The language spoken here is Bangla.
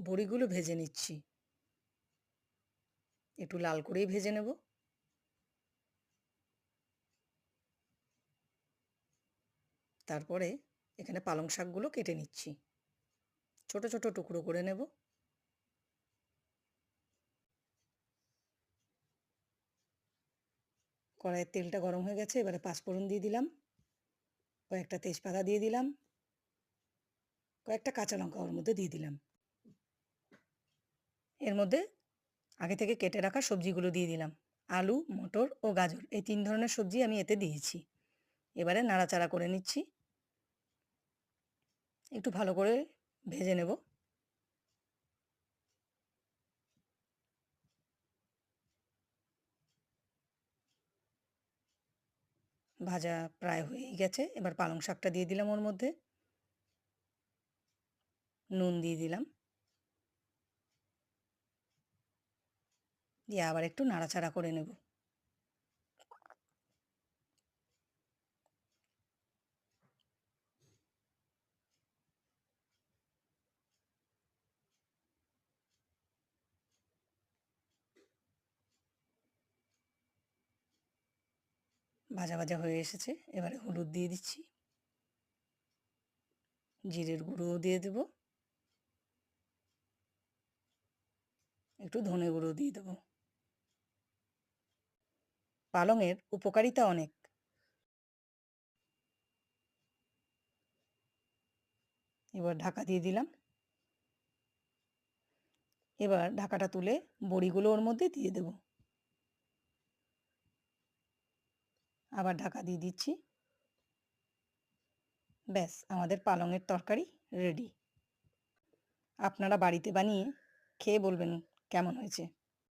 বড়িগুলো ভেজে নিচ্ছি, একটু লাল করেই ভেজে নেব। তারপরে এখানে পালং শাকগুলো কেটে নিচ্ছি, ছোট ছোট টুকরো করে নেব। কড়াইয়ের তেলটা গরম হয়ে গেছে, এবারে পাঁচফোড়ন দিয়ে দিলাম, কয়েকটা তেজপাতা দিয়ে দিলাম, কয়েকটা কাঁচা লঙ্কা ওর মধ্যে দিয়ে দিলাম। এর মধ্যে আগে থেকে কেটে রাখা সবজিগুলো দিয়ে দিলাম। আলু, মটর ও গাজর এই 3 ধরনের সবজি আমি এতে দিয়েছি। এবারে নাড়াচাড়া করে নিচ্ছি, একটু ভালো করে ভেজে নেব। ভাজা প্রায় হয়েই গেছে, এবার পালং শাকটা দিয়ে দিলাম ওর মধ্যে, নুন দিয়ে দিলাম, দিয়ে আবার একটু নাড়াচাড়া করে নেব। ভাজা ভাজা হয়ে এসেছে, এবারে হলুদ দিয়ে দিচ্ছি, জিরের গুঁড়োও দিয়ে দেব, একটু ধনে গুঁড়ো দিয়ে দেব। পালংয়ের উপকারিতা অনেক। এবার ঢাকা দিয়ে দিলাম, এবার ঢাকাটা তুলে বড়িগুলো ওর মধ্যে দিয়ে দেব, আবার ঢাকা দিয়ে দিচ্ছি। ব্যাস, আমাদের পালংয়ের তরকারি রেডি। আপনারা বাড়িতে বানিয়ে খেয়ে বলবেন কেমন হয়েছে।